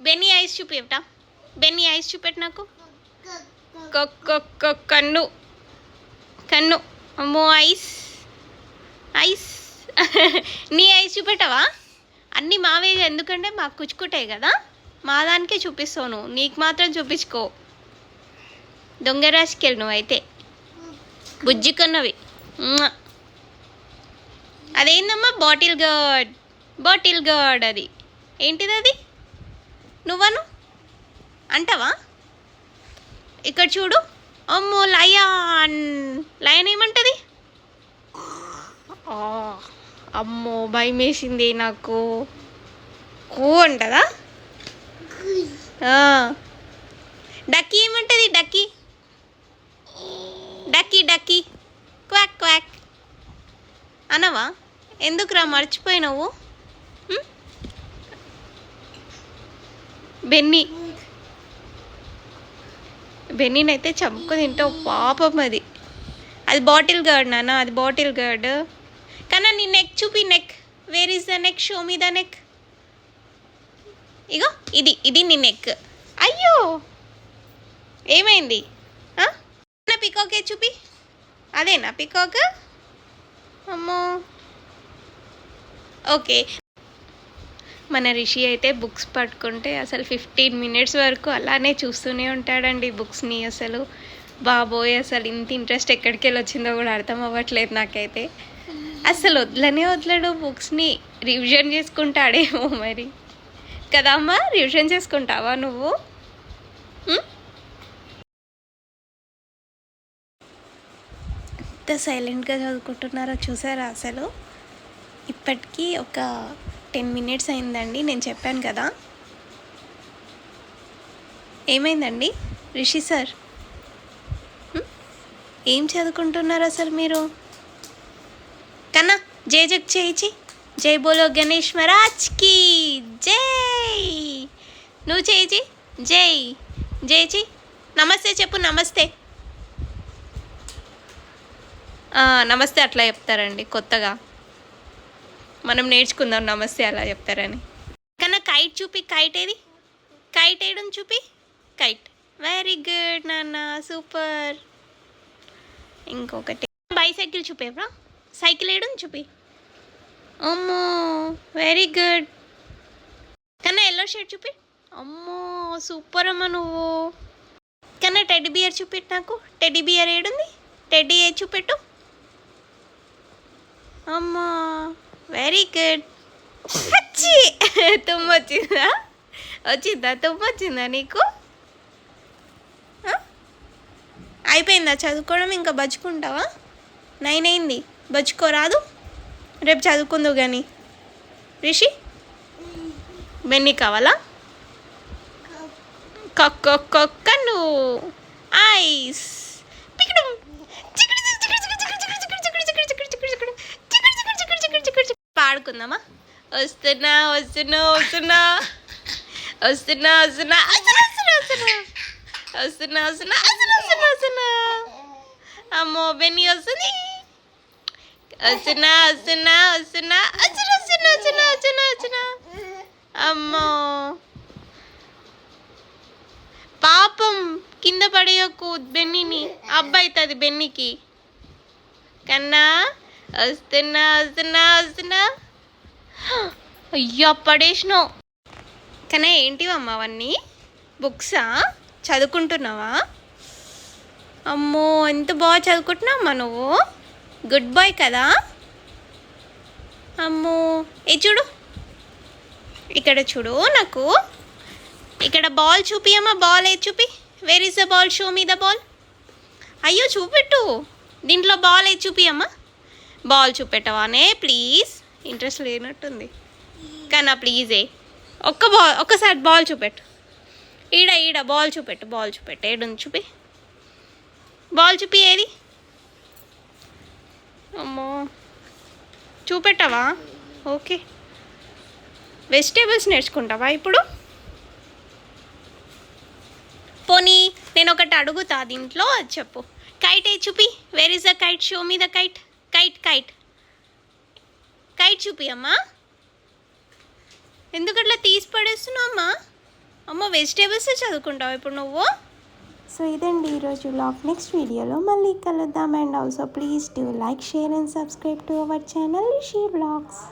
Benny eyes చూపిట. Benny eyes చూపెట్టు నాకు. కన్ను కన్ను. అమ్మో ఐస్ ఐస్. నీ ఐస్ చూపెట్టవా? అన్నీ మావే, ఎందుకంటే మాకు కుచ్చుకుంటాయి కదా, మా దానికే చూపిస్తావు, నీకు మాత్రం చూపించుకో. దొంగ రాసుకెళ్ళి నువ్వు అయితే బుజ్జి కన్నవి. అదేందమ్మా? Bottle gourd. బాటిల్ గార్డ్ అది ఏంటిది? అది నువ్వను అంటావా? ఇక్కడ చూడు. అమ్మో లయన్. లయన్ ఏమంటది? అమ్మో భయం వేసింది నాకు. కూ అంటదా? డక్కీ ఏమంటది? డక్కీ డక్కీ డక్కీ క్వాక్ క్వాక్ అనవా? ఎందుకురా మర్చిపోయినావు? బెన్నీనైతే చంపుకు తింటావు పాపం. అది బాటిల్ గార్డ్ నాన్న, అది బాటిల్ గార్డ్. కన్నా నీ నెక్ చూపి. Neck, where is the neck? Show me the neck. ఇగో ఇది నీ నెక్. అయ్యో ఏమైంది? పికాకే చూపి. అదేనా పికాక్? అమ్మో. ఓకే, మన రిషి అయితే బుక్స్ పట్టుకుంటే అసలు 15 మినిట్స్ వరకు అలానే చూస్తూనే ఉంటాడండి బుక్స్ని. అసలు బాబోయ్, అసలు ఇంత ఇంట్రెస్ట్ ఎక్కడికి వెళ్ళి వచ్చిందో కూడా అర్థం అవ్వట్లేదు నాకైతే. అసలు వదలడు బుక్స్ని. రివిజన్ చేసుకుంటాడేమో మరి కదా అమ్మా? రివిజన్ చేసుకుంటావా నువ్వు? ఎంత సైలెంట్గా చదువుకుంటున్నారో చూసారా? అసలు ఇప్పటికీ ఒక 10 మినిట్స్ అయిందండి. నేను చెప్పాను కదా. ఏమైందండి రిషి సార్? ఏం చదువుకుంటున్నారు అసలు మీరు? కన్నా జై జగ్ చేయిచి. జై బోలో గణేష్ మహారాజ్కి జై. నువ్వు చేయిచి. జై జైచి. నమస్తే చెప్పు. నమస్తే. నమస్తే అట్లా చెప్తారండి కొత్తగా. మనం నేర్చుకుందాం నమస్తే అలా చెప్తారని. కన్నా కైట్ చూపి. కైట్ ఏది? కైట్ వేయడం చూపి. కైట్. వెరీ గుడ్ నాన్న, సూపర్. ఇంకొకటి బైసైకిల్ చూపేవరా? సైకిల్ వేయడం చూపి. అమ్మో వెరీ గుడ్. కన్నా ఎల్లో షర్ట్ చూపి. అమ్మో సూపర్ అమ్మ నువ్వు. కన్నా టెడ్డీ బియర్ చూపెట్టు నాకు. టెడ్డీ బియర్ ఏడుంది? టెడ్డీ ఏ చూపెట్టు. అమ్మా వెరీ గుడ్. వచ్చి తుమ్ము వచ్చిందా? తుమ్ము వచ్చిందా నీకు? అయిపోయిందా చదువుకోవడం? ఇంకా బజ్జుకుంటావా? 9 అయింది, బజ్జుకోరాదు. రేపు చదువుకుందువు కానీ. రిషి బెన్నీ కావాలా? కన్ను ఐస్. పాడుకుందామా? వస్తున్నా వస్తున్నా వస్తున్నా వస్తున్నా వస్తున్నా వస్తున్నా వస్తున్నా వస్తున్నా. అమ్మో బెన్నీ వస్తుంది. వస్తున్నా వస్తున్నా వస్తున్నా వస్తున్నా వస్తున్నా వస్తున్నా వస్తున్నా. అమ్మో పాపం కింద పడేయకు బెన్నీని. అబ్బాయితుంది బెన్నీకి. కన్నా వస్తున్నా వస్తున్నా వస్తున్నా. అయ్యా పడేసినావు. కన్నా ఏంటివమ్మా అవన్నీ? బుక్సా? చదువుకుంటున్నావా? అమ్మో ఎంత బాగా చదువుకుంటున్నావమ్మా నువ్వు. గుడ్ బాయ్ కదా. అమ్మో ఏ చూడు, ఇక్కడ చూడు. నాకు ఇక్కడ బాల్ చూపి అమ్మా. బాల్ ఏది చూపి. Wear is the ball? Show me the ball. అయ్యో చూపెట్టు. దీంట్లో బాల్ ఏది చూపి అమ్మా. Ball చూపెట్టవానే please. ఇంట్రెస్ట్ లేనట్టుంది కన్నా. ప్లీజే ఒక్కసారి బాల్ చూపెట్టు. ఈడ బాల్ చూపెట్టు. బాల్ చూపెట్టు. ఏడుంది చూపి. బాల్ చూపి. ఏది? అమ్మో చూపెట్టవా? ఓకే. వెజిటేబుల్స్ నేర్చుకుంటావా ఇప్పుడు? పోనీ నేను ఒకటి అడుగుతా దీంట్లో, అది చెప్పు. కైట్ ఏ చూపి. Where is the kite? Show me the kite. Kite kite kite చూపి అమ్మా. ఎందుకట్లా తీసి పడేస్తున్నావు అమ్మా? ఏమో వెజిటేబుల్స్ చదువుకుంటావు ఇప్పుడు నువ్వు. సో ఇదండి ఈరోజు వ్లాగ్. నెక్స్ట్ వీడియోలో మళ్ళీ కలుద్దాం. And also please do like, share and subscribe to our channel Rishi vlogs.